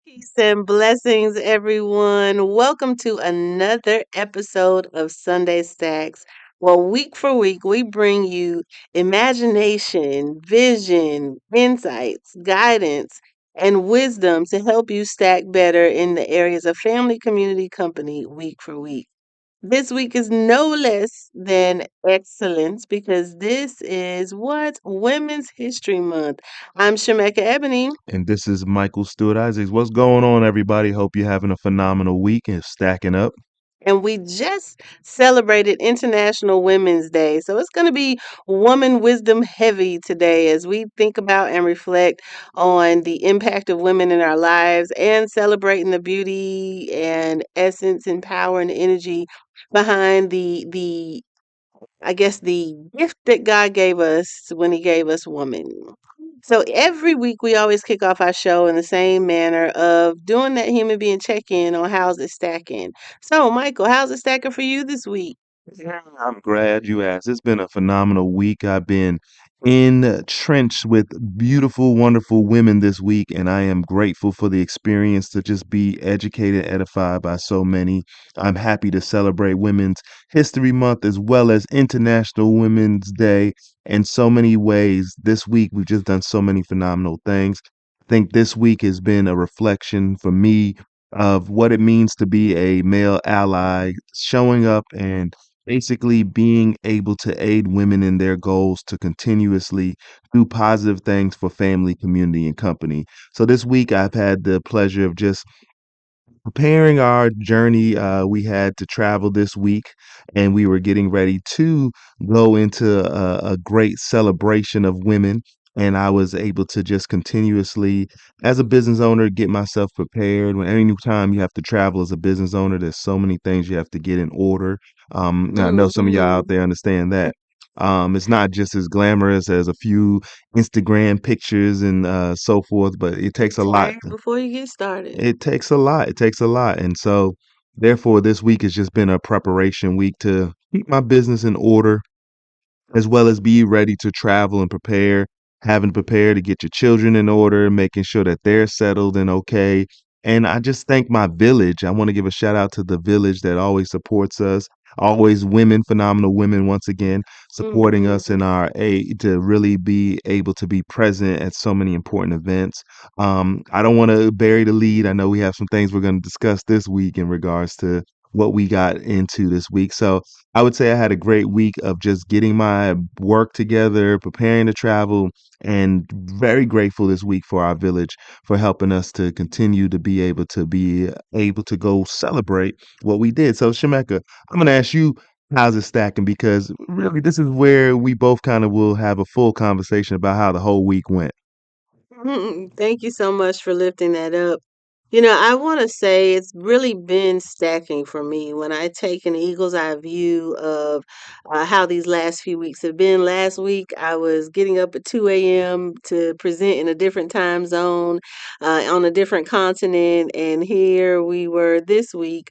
Peace and blessings, everyone. Welcome to another episode of Sunday Stacks. Well, week for week, we bring you imagination, vision, insights, guidance, and wisdom to help you stack better in the areas of family, community, company, week for week. This week is no less than excellence because this is what? Women's History Month. I'm Shemekka Ebony. And this is Michael Stewart-Isaacs. What's going on, everybody? Hope you're having a phenomenal week and stacking up. And we just celebrated International Women's Day. So it's going to be woman wisdom heavy today as we think about and reflect on the impact of women in our lives and celebrating the beauty and essence and power and energy behind the I guess the gift that God gave us when he gave us woman. So every week we always kick off our show in the same manner of doing that human being check-in on how's it stacking. So Michael, how's it stacking for you this week? Yeah, I'm glad you asked. It's been a phenomenal week. I've been entrenched with beautiful, wonderful women this week, and I am grateful for the experience to just be educated, edified by so many. I'm happy to celebrate Women's History Month as well as International Women's Day in so many ways. This week, we've just done so many phenomenal things. I think this week has been a reflection for me of what it means to be a male ally, showing up and basically being able to aid women in their goals to continuously do positive things for family, community, and company. So this week I've had the pleasure of just preparing our journey. We had to travel this week and we were getting ready to go into a great celebration of women. And I was able to just continuously, as a business owner, get myself prepared. When any time you have to travel as a business owner, there's so many things you have to get in order. I know some of y'all out Mm-hmm. there understand that. It's not just as glamorous as a few Instagram pictures and so forth, but it takes a lot. Right before you get started. It takes a lot. It takes a lot. And so, therefore, this week has just been a preparation week to keep my business in order, as well as be ready to travel and prepare, having to prepare to get your children in order, making sure that they're settled and okay. And I just thank my village. I want to give a shout out to the village that always supports us, always women, phenomenal women, once again, supporting us Mm-hmm. in our aid to really be able to be present at so many important events. I don't want to bury the lead. I know we have some things we're going to discuss this week in regards to what we got into this week. So I would say I had a great week of just getting my work together, preparing to travel, and very grateful this week for our village for helping us to continue to be able to go celebrate what we did. So Shemekka, I'm gonna ask you, how's it stacking? Because really this is where we both kind of will have a full conversation about how the whole week went. Thank you so much for lifting that up. You know, I want to say it's really been stacking for me when I take an eagle's eye view of how these last few weeks have been. Last week, I was getting up at 2 a.m. to present in a different time zone on a different continent. And here we were this week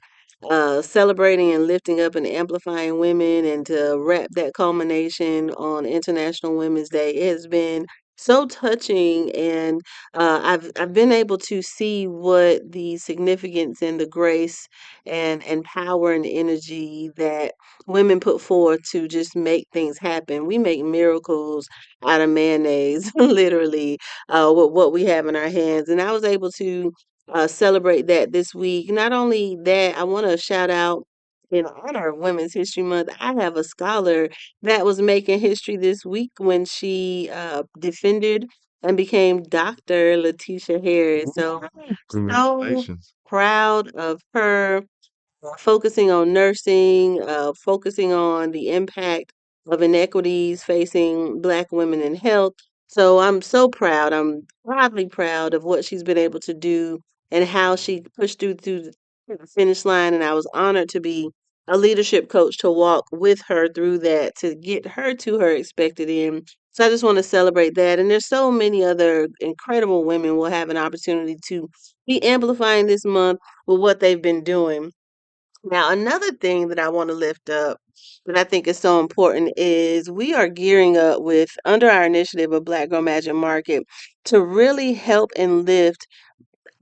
celebrating and lifting up and amplifying women and to wrap that culmination on International Women's Day. It has been so touching and I've been able to see what the significance and the grace and power and energy that women put forth to just make things happen. We make miracles out of mayonnaise, literally, with what we have in our hands. And I was able to celebrate that this week. Not only that, I want to shout out in honor of Women's History Month. I have a scholar that was making history this week when she defended and became Dr. Letitia Harris. So so Congratulations. proud of her focusing on nursing, focusing on the impact of inequities facing Black women in health. So I'm so proud. I'm proudly proud of what she's been able to do and how she pushed through the finish line. And I was honored to be a leadership coach to walk with her through that to get her to her expected end. So I just want to celebrate that. And there's so many other incredible women will have an opportunity to be amplifying this month with what they've been doing. Now, another thing that I want to lift up that I think is so important is we are gearing up with under our initiative of Black Girl Magic Market to really help and lift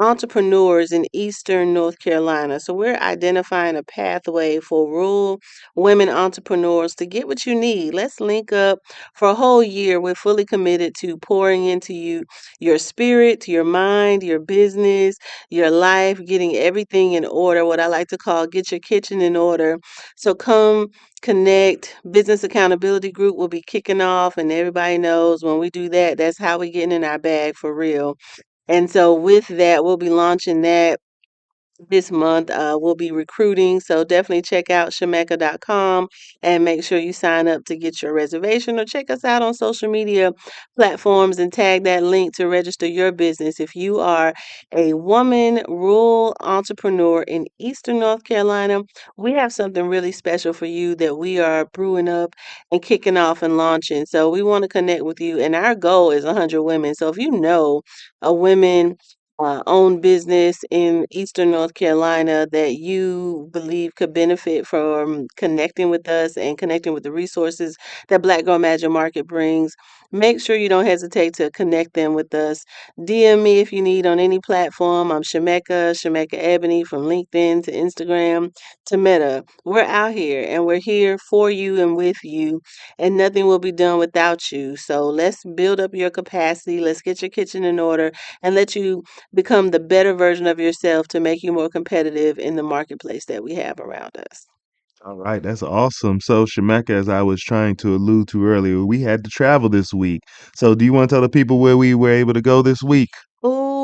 entrepreneurs in Eastern North Carolina. So we're identifying a pathway for rural women entrepreneurs to get what you need. Let's link up for a whole year. We're fully committed to pouring into you, your spirit, your mind, your business, your life, getting everything in order, what I like to call get your kitchen in order. So come connect. Business accountability group will be kicking off, and everybody knows when we do that, that's how we getting in our bag for real. And so with that, we'll be launching that this month. We'll be recruiting, so definitely check out Shemekka.com and make sure you sign up to get your reservation or check us out on social media platforms and tag that link to register your business. If you are a woman rural entrepreneur in Eastern North Carolina, we have something really special for you that we are brewing up and kicking off and launching. So we want to connect with you, and our goal is 100 women. So if you know a women own business in Eastern North Carolina that you believe could benefit from connecting with us and connecting with the resources that Black Girl Magic Market brings, make sure you don't hesitate to connect them with us. DM me if you need on any platform. I'm Shemekka Ebony from LinkedIn to Instagram to Meta. We're out here and we're here for you and with you, and nothing will be done without you. So let's build up your capacity. Let's get your kitchen in order and let you become the better version of yourself to make you more competitive in the marketplace that we have around us. All right, that's awesome. So, Shemeka, as I was trying to allude to earlier, we had to travel this week. So, do you want to tell the people where we were able to go this week? Oh,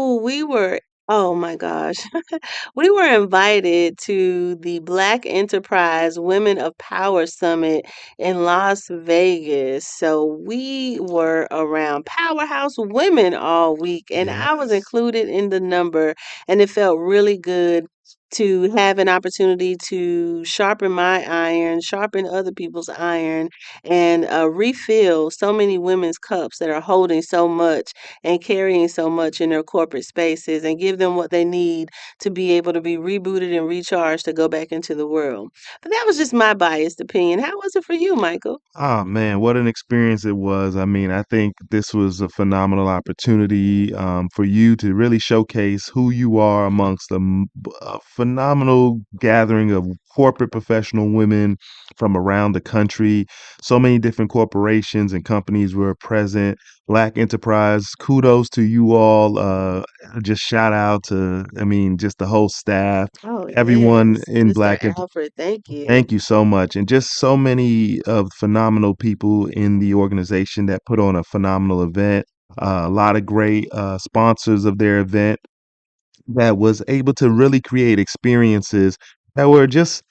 oh my gosh. We were invited to the Black Enterprise Women of Power Summit in Las Vegas. So we were around powerhouse women all week, and I was Yes. included in the number, and it felt really good to have an opportunity to sharpen my iron, sharpen other people's iron, and refill so many women's cups that are holding so much and carrying so much in their corporate spaces and give them what they need to be able to be rebooted and recharged to go back into the world. But that was just my biased opinion. How was it for you, Michael? Oh man, what an experience it was. I mean, I think this was a phenomenal opportunity for you to really showcase who you are amongst a phenomenal gathering of corporate professional women from around the country. So many different corporations and companies were present. Black Enterprise, kudos to you all. Just shout out to, I mean, just the whole staff, Oh, everyone yes. in Mr. Black Alfred, thank you. Thank you so much. And just so many of phenomenal people in the organization that put on a phenomenal event. A lot of great sponsors of their event that was able to really create experiences that were just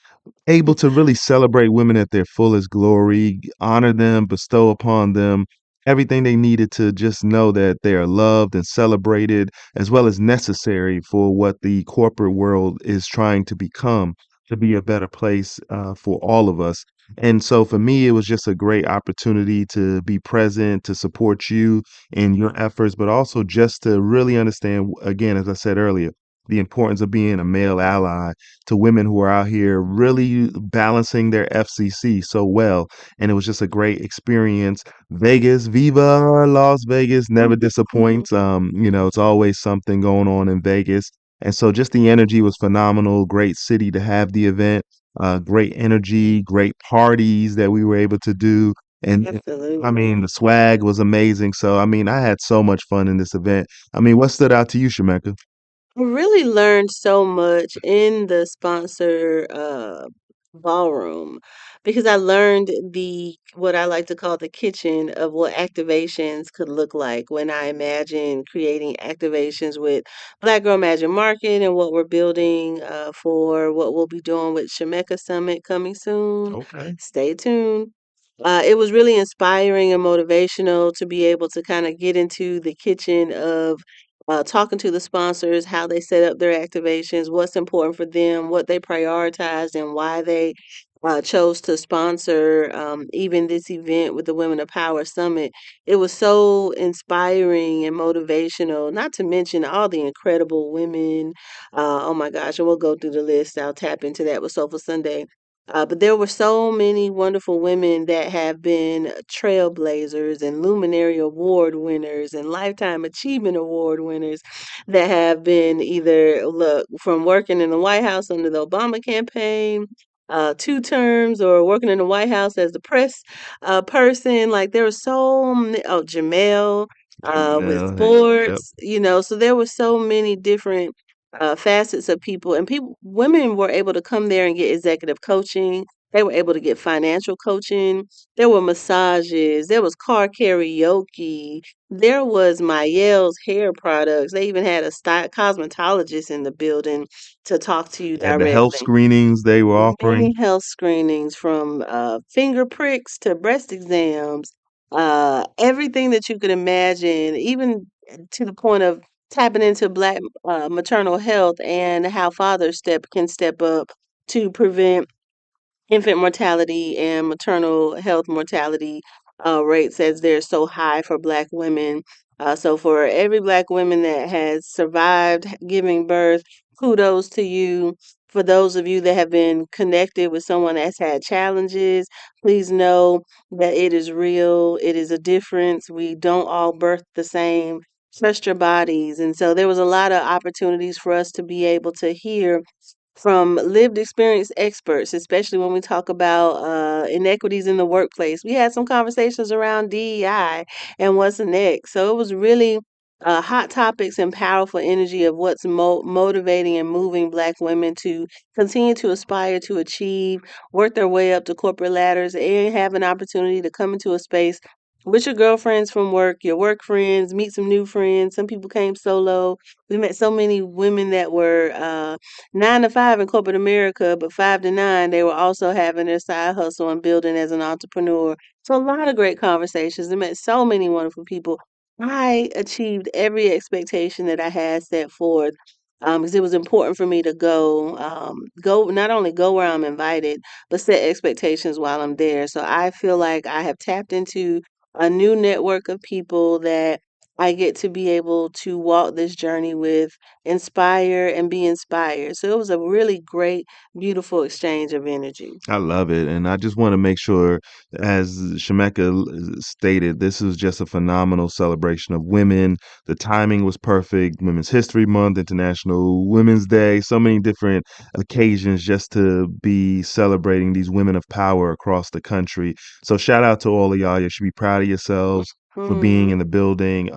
able to really celebrate women at their fullest glory, honor them, bestow upon them everything they needed to just know that they are loved and celebrated, as well as necessary for what the corporate world is trying to become, to be a better place for all of us. And so for me, it was just a great opportunity to be present, to support you in your efforts, but also just to really understand, again, as I said earlier, the importance of being a male ally to women who are out here really balancing their FCC so well. And it was just a great experience. Vegas, Viva Las Vegas, never disappoints. It's always something going on in Vegas. And so just the energy was phenomenal. Great city to have the event. Great energy, great parties that we were able to do. And I Absolutely. mean, the swag was amazing. So, I mean, I had so much fun in this event. I mean, what stood out to you, Shemeka? I really learned so much in the sponsor ballroom because I learned the what I like to call the kitchen of what activations could look like when I imagine creating activations with Black Girl Magic Market and what we're building for what we'll be doing with Shemekka Summit coming soon. Okay. Stay tuned. It was really inspiring and motivational to be able to kind of get into the kitchen of talking to the sponsors, how they set up their activations, what's important for them, what they prioritized, and why they chose to sponsor even this event with the Women of Power Summit. It was so inspiring and motivational, not to mention all the incredible women. Oh my gosh, and we'll go through the list. I'll tap into that with Soulful Sunday. But there were so many wonderful women that have been trailblazers and luminary award winners and lifetime achievement award winners that have been either look from working in the White House under the Obama campaign. 2 terms, or working in the White House as the press person. Like there were so many, oh, Jamel, with Janelle, hey, yep. sports, so there were so many different facets of people, and women were able to come there and get executive coaching. They were able to get financial coaching. There were massages. There was car karaoke. There was Mayel's hair products. They even had a cosmetologist in the building to talk to you And the health directly. screenings they were offering. Many health screenings, from finger pricks to breast exams, everything that you could imagine, even to the point of tapping into Black maternal health and how fathers can step up to prevent infant mortality and maternal health mortality rates, as they're so high for Black women. So, for every Black woman that has survived giving birth, kudos to you. For those of you that have been connected with someone that's had challenges, please know that it is real. It is a difference. We don't all birth the same. Trust your bodies. And so there was a lot of opportunities for us to be able to hear from lived experience experts, especially when we talk about inequities in the workplace. We had some conversations around DEI and what's next. So it was really hot topics and powerful energy of what's motivating and moving Black women to continue to aspire to achieve, work their way up to corporate ladders, and have an opportunity to come into a space with your girlfriends from work, your work friends, meet some new friends. Some people came solo. We met so many women that were 9 to 5 in corporate America, but 5 to 9, they were also having their side hustle and building as an entrepreneur. So a lot of great conversations. I met so many wonderful people. I achieved every expectation that I had set forth. Because it was important for me to go not only go where I'm invited, but set expectations while I'm there. So I feel like I have tapped into a new network of people that I get to be able to walk this journey with, inspire and be inspired. So it was a really great, beautiful exchange of energy. I love it. And I just want to make sure, as Shemekka stated, this is just a phenomenal celebration of women. The timing was perfect. Women's History Month, International Women's Day, so many different occasions just to be celebrating these women of power across the country. So shout out to all of y'all. You should be proud of yourselves for being Hmm. in the building.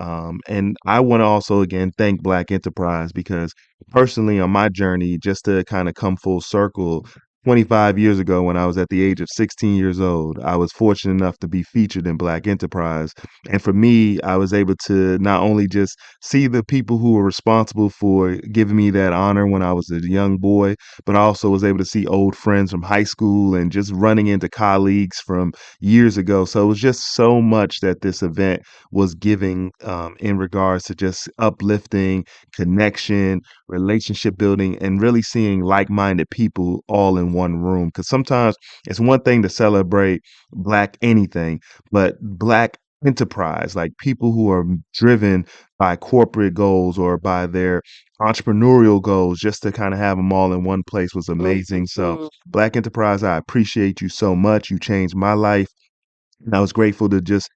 And I want to also, again, thank Black Enterprise because personally, on my journey, just to kind of come full circle, 25 years ago, when I was at the age of 16 years old, I was fortunate enough to be featured in Black Enterprise. And for me, I was able to not only just see the people who were responsible for giving me that honor when I was a young boy, but I also was able to see old friends from high school and just running into colleagues from years ago. So it was just so much that this event was giving in regards to just uplifting, connection, relationship building, and really seeing like-minded people all in one room. Because sometimes it's one thing to celebrate Black anything, but Black enterprise, like people who are driven by corporate goals or by their entrepreneurial goals, just to kind of have them all in one place was amazing. So, Hmm. Black Enterprise, I appreciate you so much. You changed my life. And I was grateful to just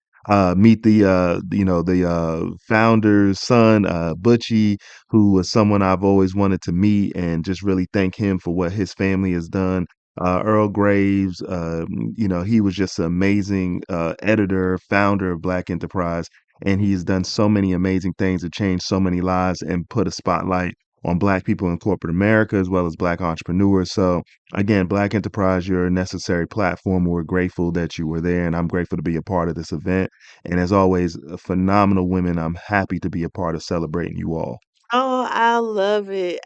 meet the founder's son, Butchie, who was someone I've always wanted to meet, and just really thank him for what his family has done. Earl Graves, he was just an amazing editor, founder of Black Enterprise, and he's done so many amazing things to change so many lives and put a spotlight on Black people in corporate America as well as Black entrepreneurs. So again, Black Enterprise, you're a necessary platform. We're grateful that you were there, and I'm grateful to be a part of this event. And as always, phenomenal women. I'm happy to be a part of celebrating you all. Oh, I love it.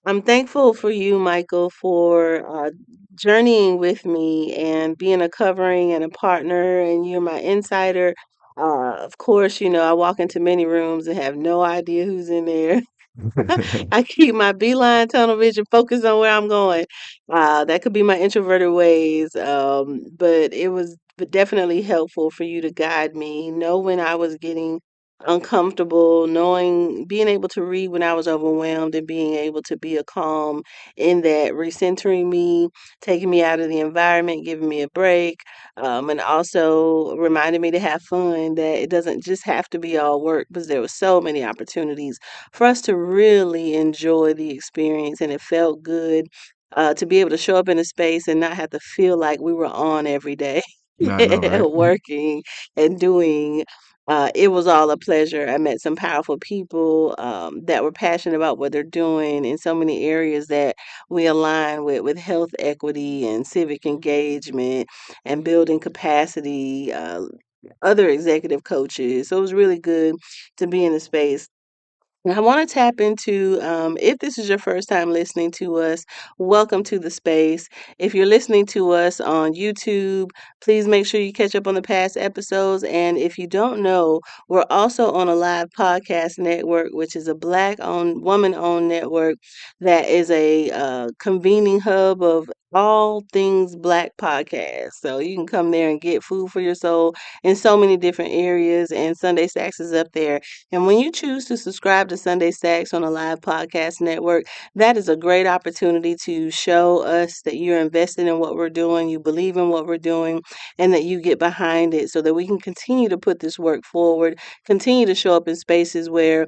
I'm thankful for you, Michael, for journeying with me and being a covering and a partner, and you're my insider. Of course, I walk into many rooms and have no idea who's in there. I keep my beeline tunnel vision focused on where I'm going. That could be my introverted ways, but it was definitely helpful for you to guide me, know when I was getting uncomfortable, knowing being able to read when I was overwhelmed and being able to be a calm in that, recentering me, taking me out of the environment, giving me a break, and also reminding me to have fun, that it doesn't just have to be all work, because there were so many opportunities for us to really enjoy the experience, and it felt good. To be able to show up in a space and not have to feel like we were on every day, I know, right? working and doing. It was all a pleasure. I met some powerful people that were passionate about what they're doing in so many areas that we align with health equity and civic engagement and building capacity. Other executive coaches. So it was really good to be in the space. And I want to tap into, if this is your first time listening to us, welcome to the space. If you're listening to us on YouTube, please make sure you catch up on the past episodes. And if you don't know, we're also on a live podcast network, which is a Black owned, woman owned network that is a convening hub of all things Black podcasts. So you can come there and get food for your soul in so many different areas. And Sunday Stacks is up there, and when you choose to subscribe to Sunday Stacks on a live podcast network, that is a great opportunity to show us that you're invested in what we're doing, you believe in what we're doing, and that you get behind it so that we can continue to put this work forward, continue to show up in spaces where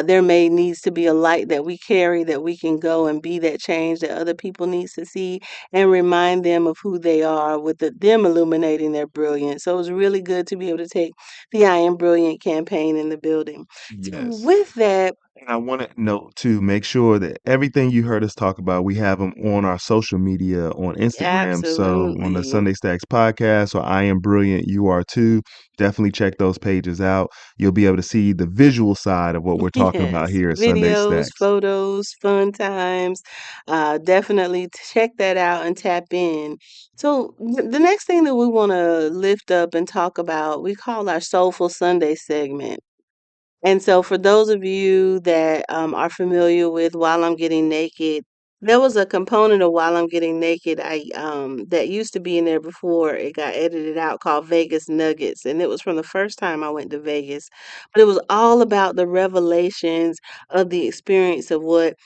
there may needs to be a light that we carry, that we can go and be that change that other people needs to see, and remind them of who they are with them illuminating their brilliance. So it was really good to be able to take the I Am Brilliant campaign in the building. So Yes. with that, And I want to note to make sure that everything you heard us talk about, we have them on our social media on Instagram. So on the absolutely. Sunday Stacks podcast or I Am Brilliant, you are too. Definitely check those pages out. You'll be able to see the visual side of what we're talking about Yes, here at Sunday videos, Stacks. photos, fun times. Definitely check that out and tap in. So the next thing that we want to lift up and talk about, we call our Soulful Sunday segment. And so, for those of you that are familiar with While I'm Getting Naked, there was a component of While I'm Getting Naked that used to be in there before it got edited out, called Vegas Nuggets, and it was from the first time I went to Vegas. But it was all about the revelations of the experience of what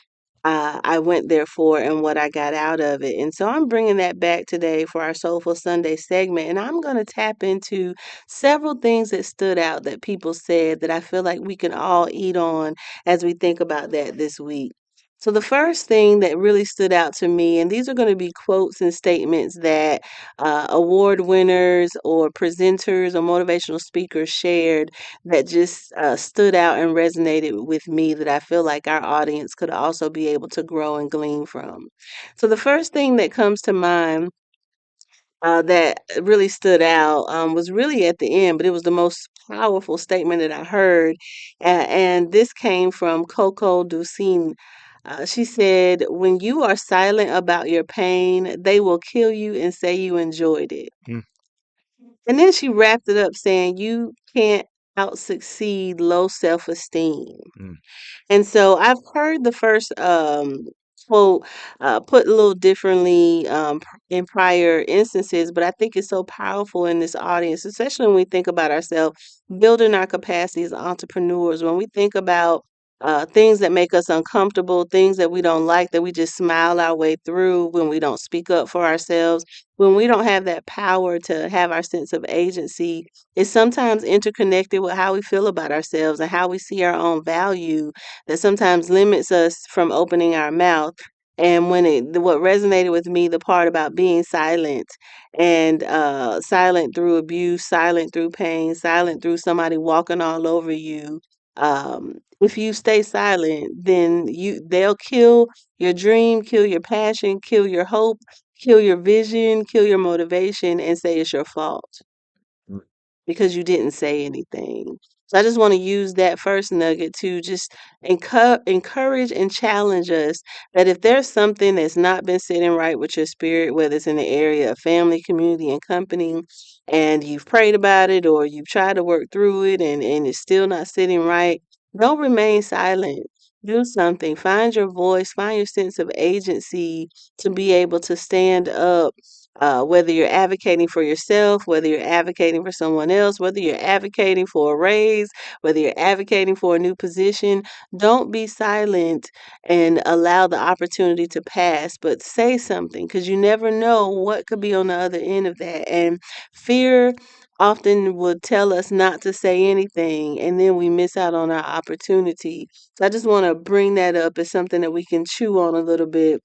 I went there for and what I got out of it. And so I'm bringing that back today for our Soulful Sunday segment. And I'm going to tap into several things that stood out that people said that I feel like we can all eat on as we think about that this week. So, the first thing that really stood out to me, and these are going to be quotes and statements that award winners or presenters or motivational speakers shared, that just stood out and resonated with me, that I feel like our audience could also be able to grow and glean from. So, the first thing that comes to mind that really stood out was really at the end, but it was the most powerful statement that I heard. And this came from Coco Ducine. She said, "When you are silent about your pain, they will kill you and say you enjoyed it." Mm, And then she wrapped it up saying, "You can't out succeed low self esteem." mm, And so I've heard the first quote put a little differently in prior instances, but I think it's so powerful in this audience, especially when we think about ourselves building our capacity as entrepreneurs. When we think about things that make us uncomfortable, things that we don't like, that we just smile our way through, when we don't speak up for ourselves, when we don't have that power to have our sense of agency, it's sometimes interconnected with how we feel about ourselves and how we see our own value, that sometimes limits us from opening our mouth. And what resonated with me, the part about being silent, and silent through abuse, silent through pain, silent through somebody walking all over you. If you stay silent, then they'll kill your dream, kill your passion, kill your hope, kill your vision, kill your motivation, and say it's your fault mm. because you didn't say anything. So I just want to use that first nugget to just encourage and challenge us that if there's something that's not been sitting right with your spirit, whether it's in the area of family, community, and company, and you've prayed about it or you've tried to work through it and it's still not sitting right, don't remain silent. Do something. Find your voice, find your sense of agency to be able to stand up Whether you're advocating for yourself, whether you're advocating for someone else, whether you're advocating for a raise, whether you're advocating for a new position, don't be silent and allow the opportunity to pass, but say something because you never know what could be on the other end of that. And fear often would tell us not to say anything, and then we miss out on our opportunity. So I just want to bring that up as something that we can chew on a little bit.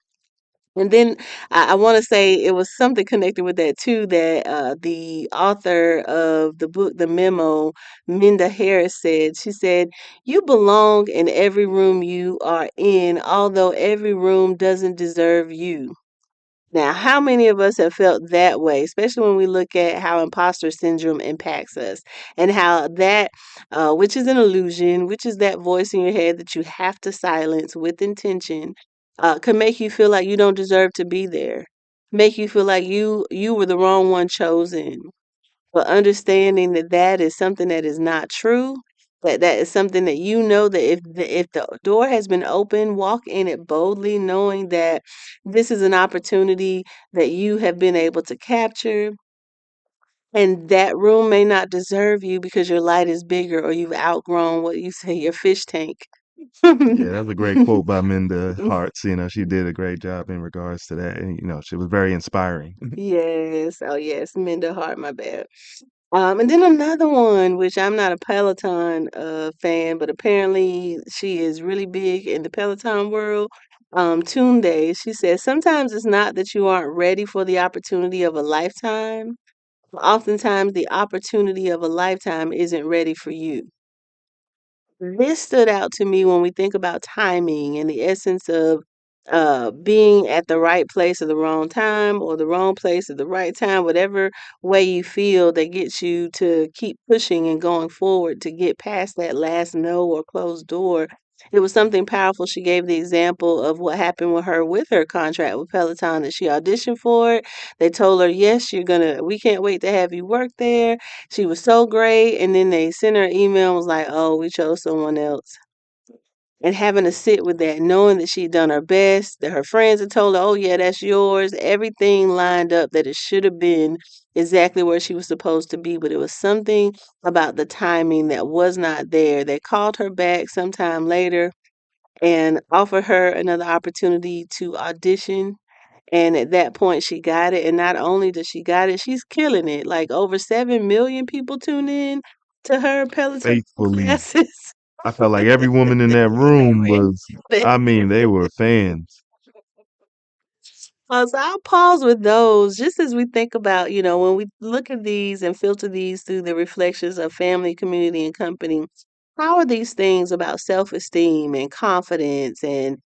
And then I want to say it was something connected with that too, that the author of the book, The Memo, Minda Harris said, she said, "You belong in every room you are in, although every room doesn't deserve you." Now, how many of us have felt that way, especially when we look at how imposter syndrome impacts us and how that, which is an illusion, which is that voice in your head that you have to silence with intention, can make you feel like you don't deserve to be there, make you feel like you were the wrong one chosen. But understanding that that is something that is not true, that that is something that you know that if the door has been opened, walk in it boldly, knowing that this is an opportunity that you have been able to capture, and that room may not deserve you because your light is bigger or you've outgrown what you say your fish tank. Yeah, that was a great quote by Minda Harts. She did a great job in regards to that. And, she was very inspiring. Yes. Oh, yes. Minda Hart, my bad. And then another one, which I'm not a Peloton fan, but apparently she is really big in the Peloton world. Tunde, she says, sometimes it's not that you aren't ready for the opportunity of a lifetime. Oftentimes, the opportunity of a lifetime isn't ready for you. This stood out to me when we think about timing and the essence of being at the right place at the wrong time or the wrong place at the right time, whatever way you feel that gets you to keep pushing and going forward to get past that last no or closed door. It was something powerful. She gave the example of what happened with her contract with Peloton that she auditioned for it. They told her, yes, we can't wait to have you work there. She was so great. And then they sent her an email and was like, oh, we chose someone else. And having to sit with that, knowing that she'd done her best, that her friends had told her, oh, yeah, that's yours. Everything lined up that it should have been exactly where she was supposed to be. But it was something about the timing that was not there. They called her back sometime later and offered her another opportunity to audition. And at that point, she got it. And not only does she got it, she's killing it. Like over 7 million people tune in to her Peloton Faithfully. classes. I felt like every woman in that room was, I mean, they were fans. So I'll pause with those just as we think about, when we look at these and filter these through the reflections of family, community, and company, how are these things about self-esteem and confidence and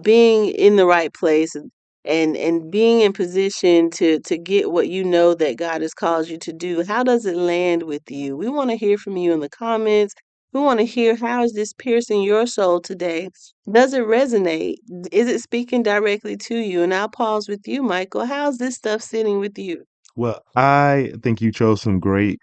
being in the right place and being in position to get what you know that God has called you to do? How does it land with you? We want to hear from you in the comments. We want to hear how is this piercing your soul today? Does it resonate? Is it speaking directly to you? And I'll pause with you, Michael. How's this stuff sitting with you? Well, I think you chose some great,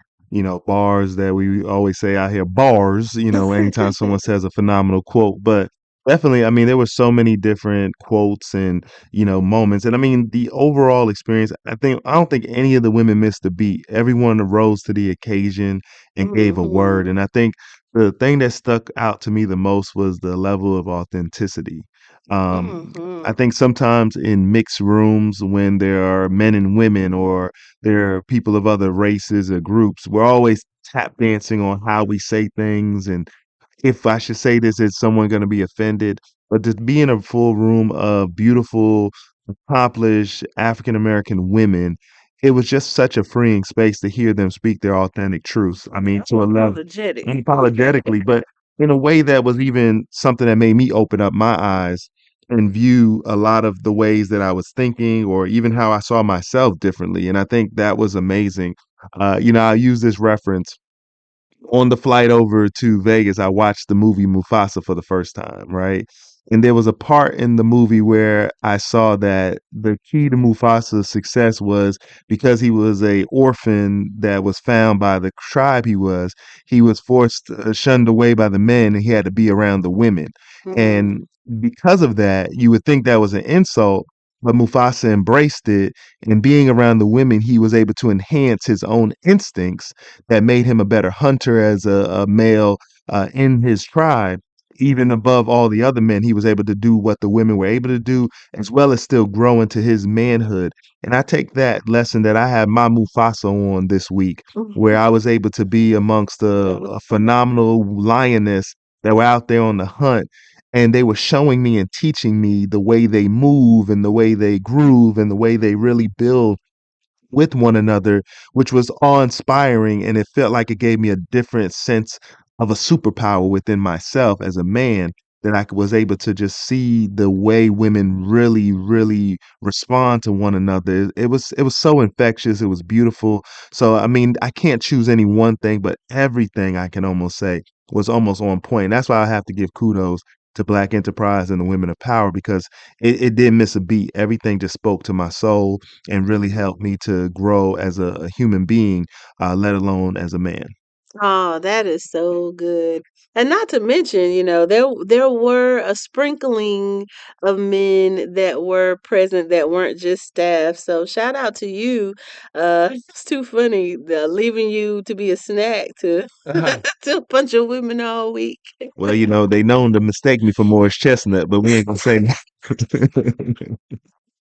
bars that we always say out here, bars, anytime someone says a phenomenal quote. But definitely, I mean, there were so many different quotes and, moments. And I mean, the overall experience, I don't think any of the women missed a beat. Everyone arose to the occasion and gave a word. Mm-hmm. And I think the thing that stuck out to me the most was the level of authenticity. I Mm-hmm. think sometimes in mixed rooms, when there are men and women or there are people of other races or groups, we're always tap dancing on how we say things and if I should say this, is someone going to be offended? But to be in a full room of beautiful, accomplished African American women, it was just such a freeing space to hear them speak their authentic truths. I mean, to a level Unapologetic. unapologetically, but in a way that was even something that made me open up my eyes and view a lot of the ways that I was thinking or even how I saw myself differently. And I think that was amazing. I use this reference on the flight over to Vegas. I watched the movie Mufasa for the first time, right? And there was a part in the movie where I saw that the key to Mufasa's success was because he was a orphan that was found by the tribe he was forced, shunned away by the men, and he had to be around the women. Mm-hmm. And because of that, you would think that was an insult, but Mufasa embraced it. And being around the women, he was able to enhance his own instincts that made him a better hunter as a male in his tribe. Even above all the other men, he was able to do what the women were able to do, as well as still grow into his manhood. And I take that lesson that I had my Mufasa on this week, where I was able to be amongst a phenomenal lioness that were out there on the hunt, and they were showing me and teaching me the way they move and the way they groove and the way they really build with one another, which was awe-inspiring, and it felt like it gave me a different sense of a superpower within myself as a man, that was able to just see the way women really, really respond to one another. It was so infectious. It was beautiful. So I mean, I can't choose any one thing, but everything I can almost say was almost on point. That's why I have to give kudos to Black Enterprise and the Women of Power, because it didn't miss a beat. Everything just spoke to my soul and really helped me to grow as a human being, let alone as a man. Oh, that is so good. And not to mention, there were a sprinkling of men that were present that weren't just staff. So shout out to you. It's too funny, leaving you to be a snack to to a bunch of women all week. Well, they known to mistake me for Morris Chestnut, but we ain't gonna say that.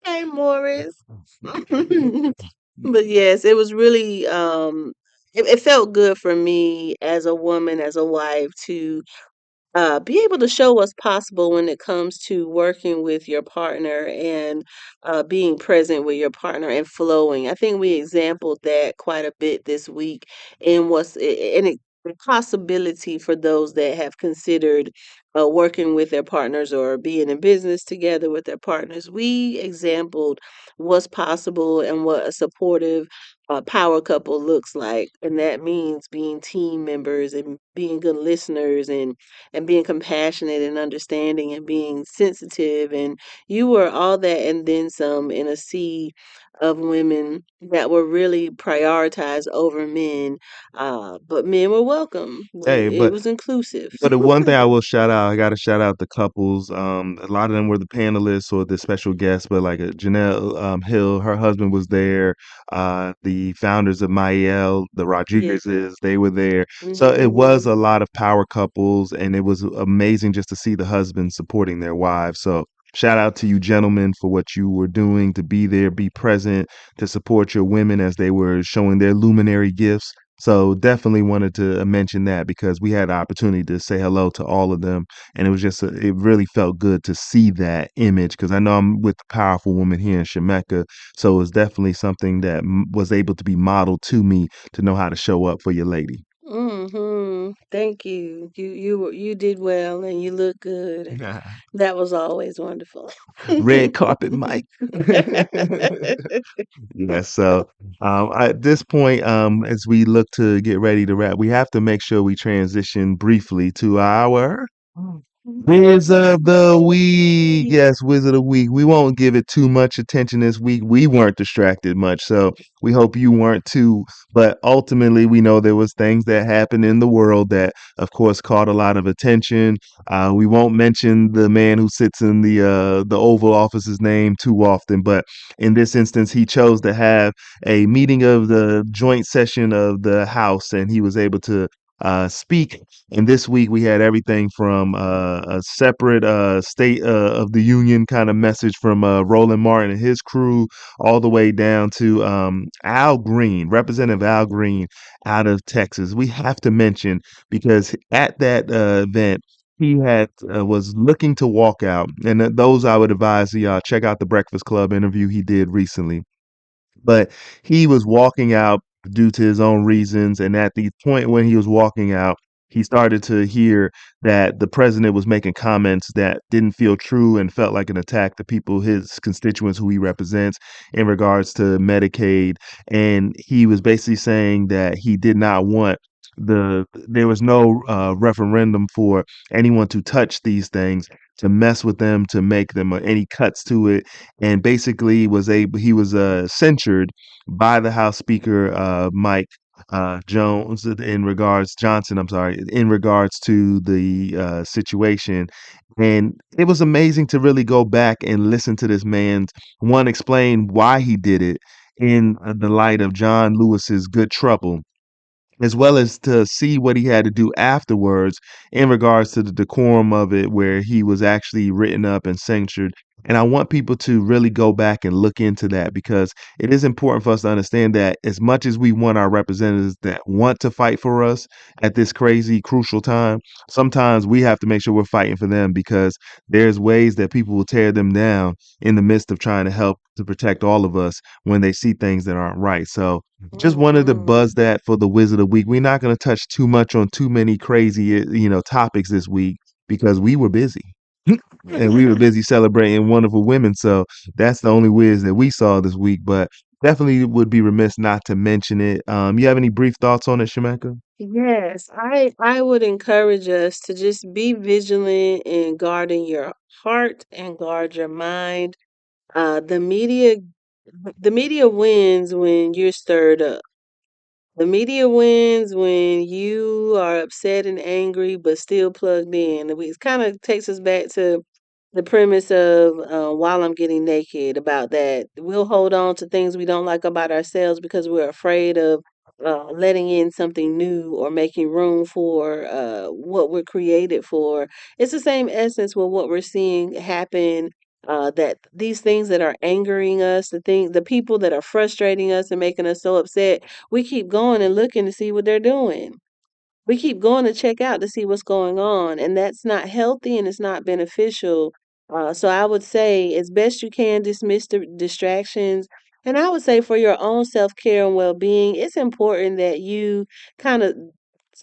Hey, Morris. But yes, it was really it felt good for me as a woman, as a wife, to be able to show what's possible when it comes to working with your partner and being present with your partner and flowing. I think we exampled that quite a bit this week, and the possibility for those that have considered working with their partners or being in business together with their partners. We exampled what's possible and what a supportive power couple looks like, and that means being team members and being good listeners and being compassionate and understanding and being sensitive. And you were all that and then some in a sea of women that were really prioritized over men. But men were welcome. Hey, It but was inclusive. But the one thing I will shout out, I got to shout out the couples. A lot of them were the panelists or the special guests, but like Janelle Hill, her husband was there. The founders of Mael, the Yeah. Rodriguezes, they were there. So it was Hmm. a lot of power couples, and it was amazing just to see the husbands supporting their wives. So shout out to you, gentlemen, for what you were doing to be there, be present, to support your women as they were showing their luminary gifts. So definitely wanted to mention that because we had the opportunity to say hello to all of them, and it was just it really felt good to see that image because I know I'm with the powerful woman here in Shemekka, so it was definitely something that was able to be modeled to me to know how to show up for your lady. Thank you. You did well and you look good. That was always wonderful. Red carpet, Mike. Yes. So at this point, as we look to get ready to wrap, we have to make sure we transition briefly to our Wiz of the week. Yes, Wiz of the week. We won't give it too much attention this week. We weren't distracted much, so we hope you weren't too. But ultimately, we know there was things that happened in the world that, of course, caught a lot of attention. We won't mention the man who sits in the Oval Office's name too often, but in this instance, he chose to have a meeting of the joint session of the House, and he was able to speak. And this week we had everything from a separate State of the Union kind of message from Roland Martin and his crew, all the way down to Al Green, Representative Al Green out of Texas. We have to mention because at that event, he had was looking to walk out, and those I would advise y'all check out the Breakfast Club interview he did recently, but he was walking out due to his own reasons. And at the point when he was walking out, he started to hear that the president was making comments that didn't feel true and felt like an attack to people, his constituents who he represents, in regards to Medicaid. And he was basically saying that he did not want there was no referendum for anyone to touch these things, to mess with them, to make them any cuts to it, and basically he was censured by the House Speaker Mike Jones in regards Johnson, I'm sorry, in regards to the situation. And it was amazing to really go back and listen to this man's one explain why he did it in the light of John Lewis's Good Trouble, as well as to see what he had to do afterwards in regards to the decorum of it, where he was actually written up and censured. And I want people to really go back and look into that, because it is important for us to understand that as much as we want our representatives that want to fight for us at this crazy, crucial time, sometimes we have to make sure we're fighting for them, because there's ways that people will tear them down in the midst of trying to help to protect all of us when they see things that aren't right. So just wanted to Hmm. buzz that for the Wizard of the Week. We're not going to touch too much on too many crazy, topics this week, because we were busy. And we were busy celebrating wonderful women. So that's the only whiz that we saw this week. But definitely would be remiss not to mention it. You have any brief thoughts on it, Shemekka? Yes, I would encourage us to just be vigilant in guarding your heart and guard your mind. The media wins when you're stirred up. The media wins when you are upset and angry, but still plugged in. It kind of takes us back to the premise of While I'm Getting Naked, about that. We'll hold on to things we don't like about ourselves because we're afraid of letting in something new or making room for what we're created for. It's the same essence with what we're seeing happen. That these things that are angering us, the people that are frustrating us and making us so upset, we keep going and looking to see what they're doing. We keep going to check out to see what's going on, and that's not healthy and it's not beneficial. So I would say, as best you can, dismiss the distractions. And I would say, for your own self care and well being, it's important that you kind of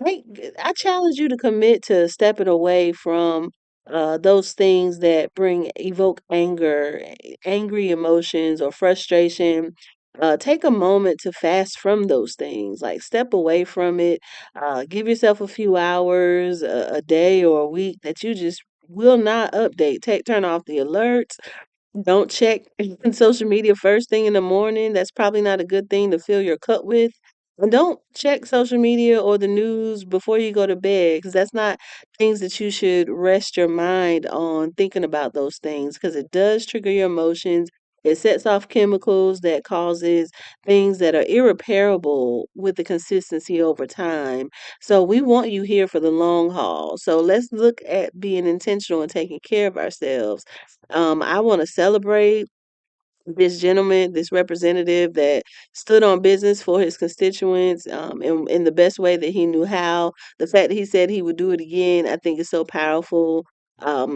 take. I challenge you to commit to stepping away from those things that evoke anger, angry emotions, or frustration. Take a moment to fast from those things. Like, step away from it. Give yourself a few hours, a day or a week that you just will not update. Turn off the alerts. Don't check social media first thing in the morning. That's probably not a good thing to fill your cup with. And don't check social media or the news before you go to bed, because that's not things that you should rest your mind on thinking about those things, because it does trigger your emotions. It sets off chemicals that causes things that are irreparable with the consistency over time. So we want you here for the long haul. So let's look at being intentional and taking care of ourselves. I want to celebrate this gentleman, this representative that stood on business for his constituents, in the best way that he knew how. The fact that he said he would do it again, I think is so powerful,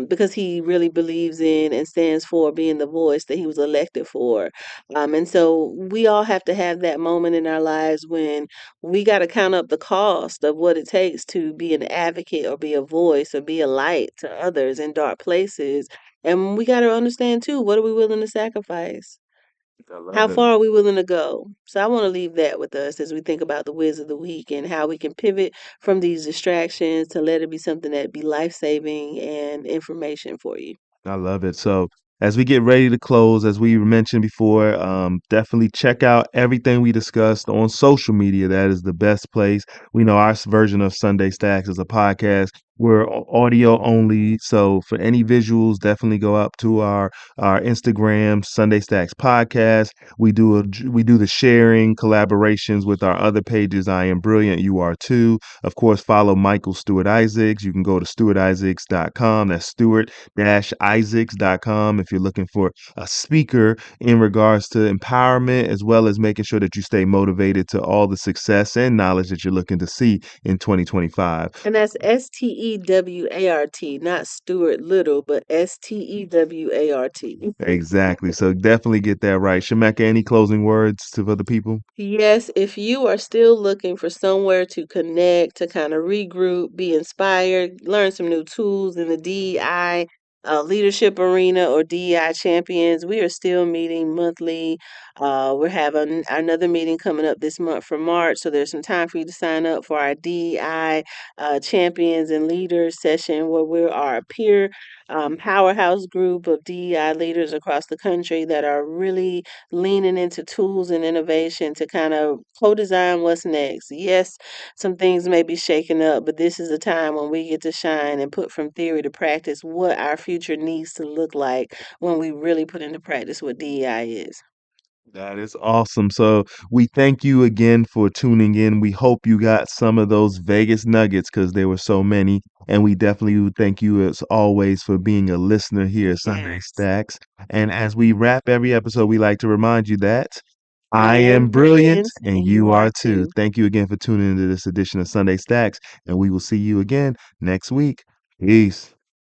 because he really believes in and stands for being the voice that he was elected for. And so we all have to have that moment in our lives when we got to count up the cost of what it takes to be an advocate or be a voice or be a light to others in dark places. And we got to understand too, what are we willing to sacrifice? I How love it. far are we willing to go? So I want to leave that with us as we think about the whiz of the week and how we can pivot from these distractions to let it be something that be life saving and information for you. I love it. So, as we get ready to close, as we mentioned before, definitely check out everything we discussed on social media. That is the best place. We know our version of Sunday Stacks is a podcast. We're audio only, so for any visuals, definitely go up to our Instagram, Sunday Stacks Podcast. We do the sharing collaborations with our other pages. I Am Brilliant, You Are Too. Of course, follow Michael Stewart-Isaacs. You can go to Stewart-Isaacs.com. That's Stewart-Isaacs.com if you're looking for a speaker in regards to empowerment, as well as making sure that you stay motivated to all the success and knowledge that you're looking to see in 2025. And that's Stewart, not Stuart Little, but Stewart. Exactly. So definitely get that right. Shemekka, any closing words to other people? Yes, if you are still looking for somewhere to connect, to kind of regroup, be inspired, learn some new tools in the DEI leadership arena or DEI champions, we are still meeting monthly. We're having another meeting coming up this month for March, so there's some time for you to sign up for our DEI champions and leaders session, where we're our peer powerhouse group of DEI leaders across the country that are really leaning into tools and innovation to kind of co-design what's next. Yes, some things may be shaken up, but this is a time when we get to shine and put from theory to practice what our future needs to look like when we really put into practice what DEI is. That is awesome. So we thank you again for tuning in. We hope you got some of those Vegas nuggets because there were so many. And we definitely would thank you as always for being a listener here at Sunday Yes. Stacks. And as we wrap every episode, we like to remind you that I I am am brilliant brilliant and and you you are are too. too. Thank you again for tuning into this edition of Sunday Stacks. And we will see you again next week. Peace.